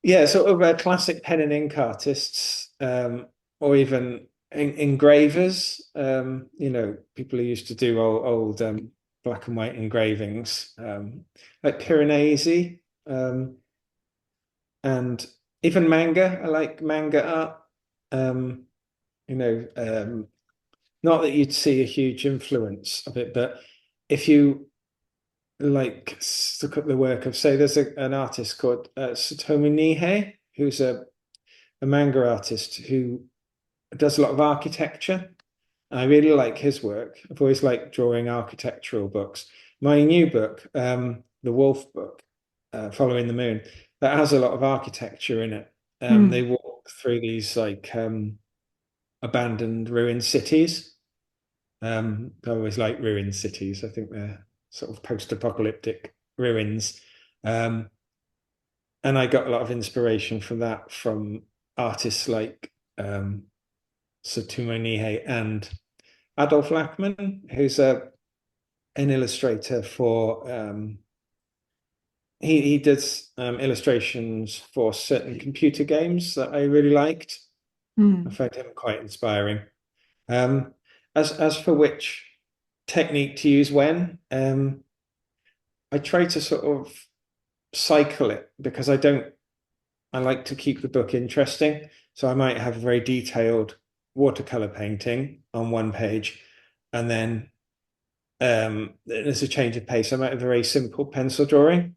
yeah, sort of classic pen and ink artists, or even engravers. People who used to do old black and white engravings, like Piranesi, and even manga. I like manga art. Um, you know, um, Not that you'd see a huge influence of it, but if you like look at the work of, say, there's an artist called Satomu Nihei, who's a manga artist who does a lot of architecture. I really like his work. I've always liked drawing architectural books. My new book, the Wolf book, Following the Moon, that has a lot of architecture in it. They Mm. walk walk through these like abandoned ruined cities. I always like ruined cities. I think they're sort of post-apocalyptic ruins. Um, and I got a lot of inspiration from that from artists like S01E07 and Adolf Lachman, who's an illustrator for he does illustrations for certain computer games that I really liked. I Mm. found him quite inspiring. Um, as for which technique to use when, I try to sort of cycle it because I like to keep the book interesting. So I might have a very detailed watercolor painting on one page, and then there's a change of pace. I might have a very simple pencil drawing,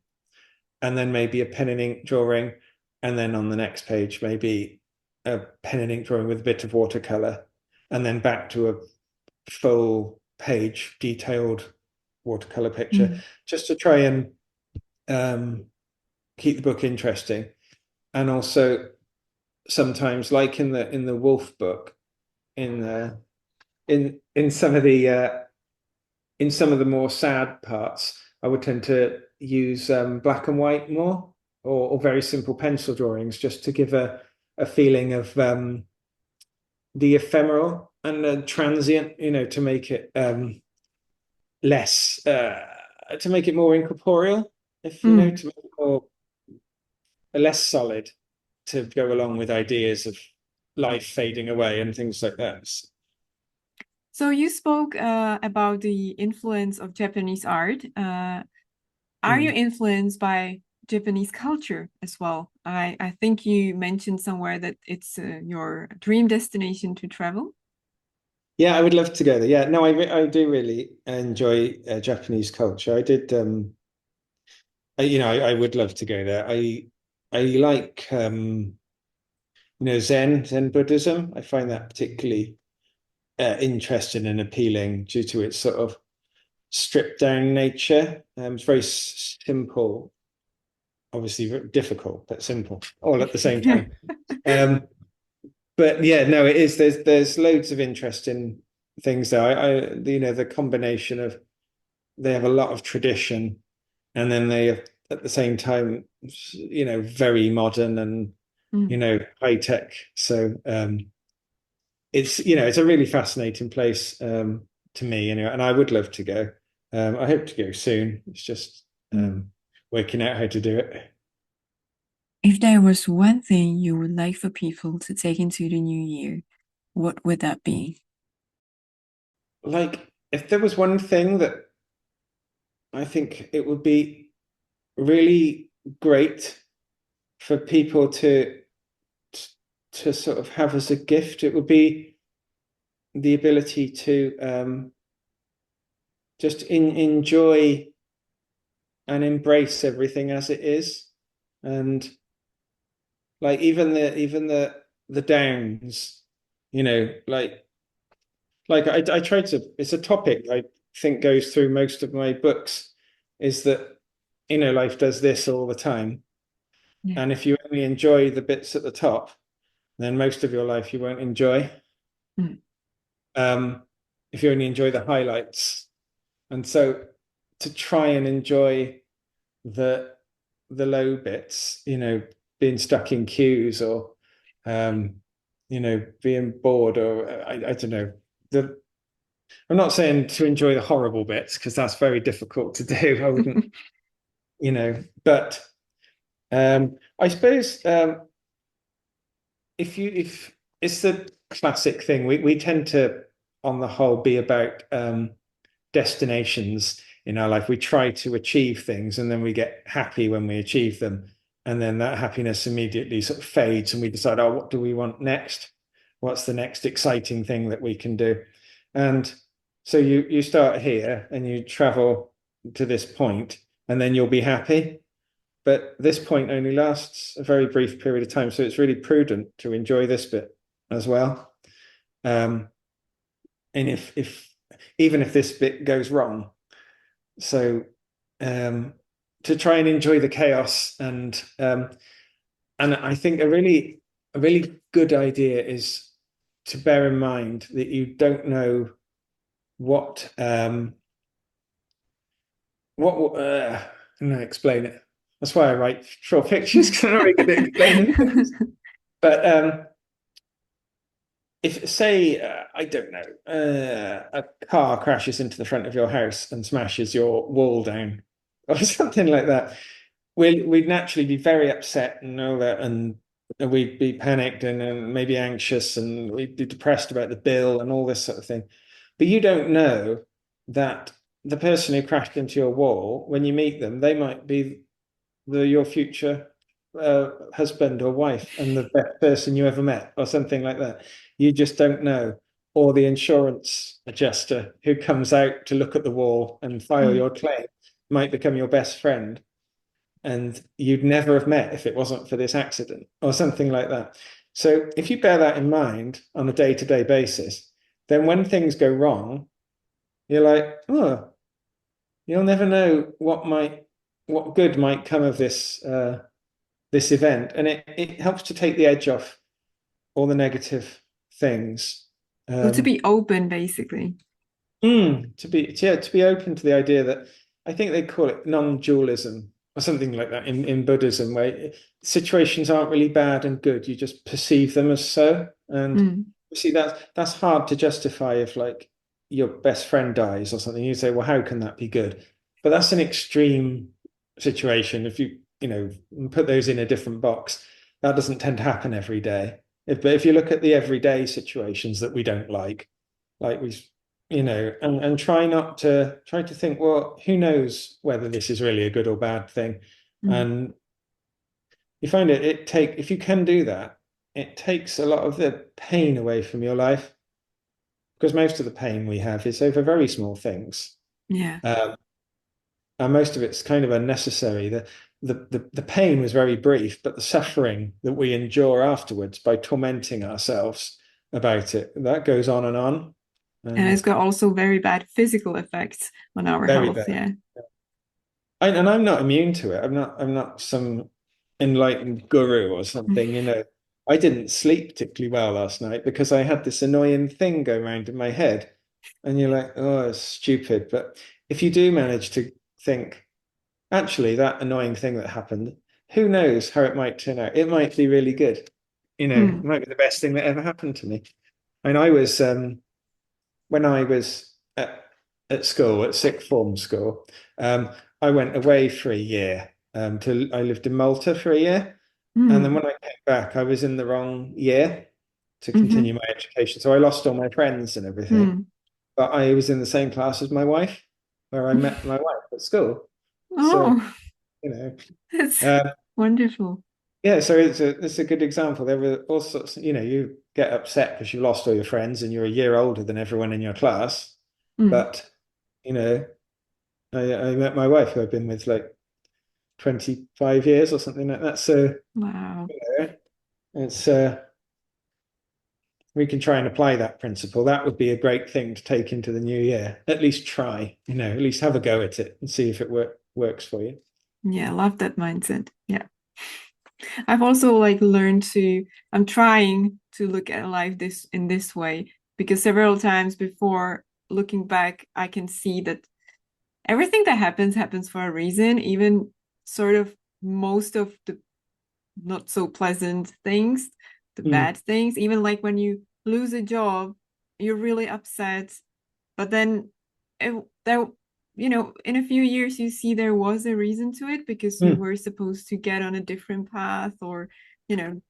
and then maybe a pen and ink drawing, and then on the next page, maybe a pen and ink drawing with a bit of watercolor, and then back to a full page detailed watercolor picture, Mm. just to try and keep the book interesting. And also sometimes, like in the Wolf book, in the in some of the in some of the more sad parts, I would tend to use black and white more, or very simple pencil drawings, just to give a feeling of the ephemeral and the transient, to make it less, to make it more incorporeal, if Mm. to make it more less solid, to go along with ideas of life fading away and things like that. So you spoke about the influence of Japanese art. Are you Mm. influenced by Japanese culture as well? I think you mentioned somewhere that it's your dream destination to travel. Yeah, I would love to go there. Yeah, no, I do really enjoy Japanese culture. I did, I would love to go there. I like, Zen Buddhism. I find that particularly interesting and appealing due to its sort of stripped down nature. It's very simple, obviously very difficult, but simple all at the same time. Um, but yeah, no, it is. There's loads of interesting things there. The combination of, they have a lot of tradition, and then they have at the same time, very modern and Mm. high tech. So it's a really fascinating place to me, and I would love to go. I hope to go soon. It's just Mm. working out how to do it. If there was one thing you would like for people to take into the new year, what would that be? Like, if there was one thing that I think it would be really great for people to sort of have as a gift, it would be the ability to just enjoy and embrace everything as it is, and like even the downs, like I tried to. It's a topic I think goes through most of my books, is that life does this all the time, Yeah. and if you only enjoy the bits at the top, then most of your life you won't enjoy. Mm. Um, if you only enjoy the highlights, and so to try and enjoy the low bits, being stuck in queues, or being bored, or I don't know. The I'm not saying to enjoy the horrible bits, because that's very difficult to do. I wouldn't, but I suppose if it's the classic thing, we tend to, on the whole, be about destinations in our life. We try to achieve things, and then we get happy when we achieve them. And then that happiness immediately sort of fades, and we decide, oh, what do we want next? What's the next exciting thing that we can do? And so you start here and you travel to this point, and then you'll be happy. But this point only lasts a very brief period of time. So it's really prudent to enjoy this bit as well. Um, and if even if this bit goes wrong, so to try and enjoy the chaos, and I think a really a really good idea is to bear in mind that you don't know what how can I explain it? That's why I write draw pictures because I'm not really good at explaining things. But if say I don't know, a car crashes into the front of your house and smashes your wall down or something like that, we'd naturally be very upset and all that, and we'd be panicked and maybe anxious, and we'd be depressed about the bill and all this sort of thing. But you don't know that the person who crashed into your wall, when you meet them, they might be your future husband or wife and the best person you ever met, or something like that. You just don't know. Or the insurance adjuster who comes out to look at the wall and file Mm. your claim might become your best friend, and you'd never have met if it wasn't for this accident, or something like that. So if you bear that in mind on a day-to-day basis, then when things go wrong, you're like, oh, you'll never know what good might come of this event, and it helps to take the edge off all the negative things. So to Um, be open, basically. to be open to the idea that I think they call it non-dualism or something like that in Buddhism, where situations aren't really bad and good, you just perceive them as so. And Mm. you see that's hard to justify if like your best friend dies or something. You say, well, how can that be good? But that's an extreme situation. If you know put those in a different box, that doesn't tend to happen every day. But if you look at the everyday situations that we don't like we and try to think, well, who knows whether this is really a good or bad thing. Mm. And you find if you can do that, it takes a lot of the pain away from your life, because most of the pain we have is over very small things. Yeah. um, and most of it's kind of unnecessary. The pain was very brief, but the suffering that we endure afterwards by tormenting ourselves about it, that goes on and on. And it's And got also very bad physical effects on our very health. bad. Yeah. And I'm not immune to it. I'm not some enlightened guru or something, you know. I didn't sleep particularly well last night because I had this annoying thing go around in my head. And you're like, oh, it's stupid. But if you do manage to think, actually, that annoying thing that happened, who knows how it might turn out? It might be really good. You know, it Mm. might be the best thing that ever happened to me. And I was when I was at school, at sixth form school, I went away for a year. I lived in Malta for a year, and then Mm. when I came back, I was in the wrong year to continue Hmm. my education. So I lost all my friends and everything. Mm. But I was in the same class as my wife, where I met my wife at school. So, Oh, you know, that's um, wonderful. yeah, so it's a good example. There were all sorts, you get upset because you lost all your friends and you're a year older than everyone in your class. Mm. But, you know, I met my wife who I've been with like 25 years or something like that. So, Wow. you know, it's we can try and apply that principle. That would be a great thing to take into the new year. At least try, at least have a go at it and see if it works for you. Yeah, I love that mindset. Yeah. I've also like learned to I'm trying to look at life this in this way because several times before looking back, I can see that everything that happens for a reason, even sort of most of the not so pleasant things, the Mm, bad things, even like when you lose a job, you're really upset, but then there in a few years you see there was a reason to it because you mm, were supposed to get on a different path or you know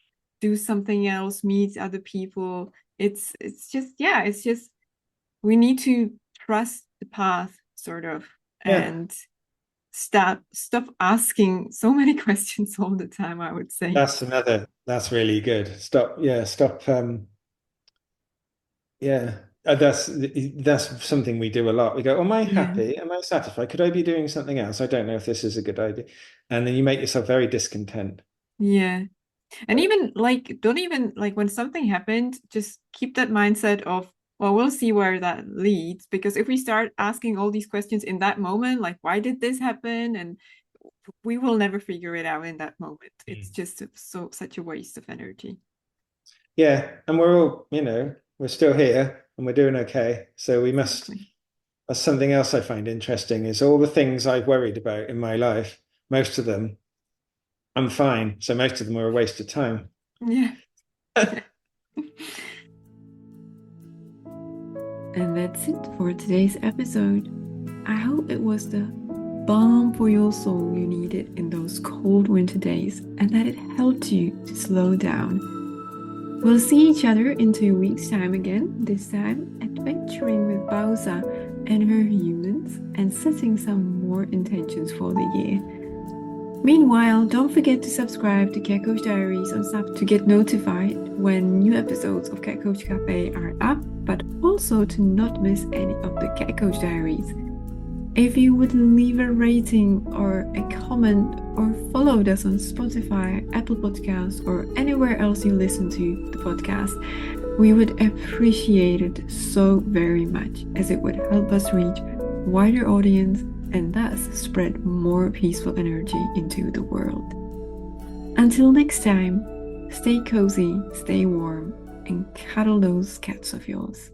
do something else, meet other people. It's just yeah, it's just we need to trust the path sort of yeah, and stop asking so many questions all the time, I would say. that's really good. Stop. Yeah, that's something we do a lot. We go, am I Yeah. happy? Am I satisfied? Could I be doing something else? I don't know if this is a good idea. And then you make yourself very discontent. Yeah. And But, even like, don't even like when something happened, just keep that mindset of, well, we'll see where that leads. Because if we start asking all these questions in that moment, like, why did this happen? And we will never figure it out in that moment. It's mm. just such a waste of energy. Yeah, and we're all, we're still here and we're doing okay. So we must, Exactly. that's something else I find interesting is all the things I've worried about in my life, most of them, I'm fine. So most of them were a waste of time. Yeah. And that's it for today's episode. I hope it was the balm for your soul you needed in those cold winter days and that it helped you to slow down. We'll see each other in 2 weeks' time again, this time adventuring with Bausa and her humans and setting some more intentions for the year. Meanwhile, don't forget to subscribe to Cat Coach Diaries on Snap to get notified when new episodes of Cat Coach Cafe are up, but also to not miss any of the Cat Coach Diaries. If you would leave a rating or a comment or follow us on Spotify, Apple Podcasts, or anywhere else you listen to the podcast, we would appreciate it so very much, as it would help us reach a wider audience and thus spread more peaceful energy into the world. Until next time, stay cozy, stay warm, and cuddle those cats of yours.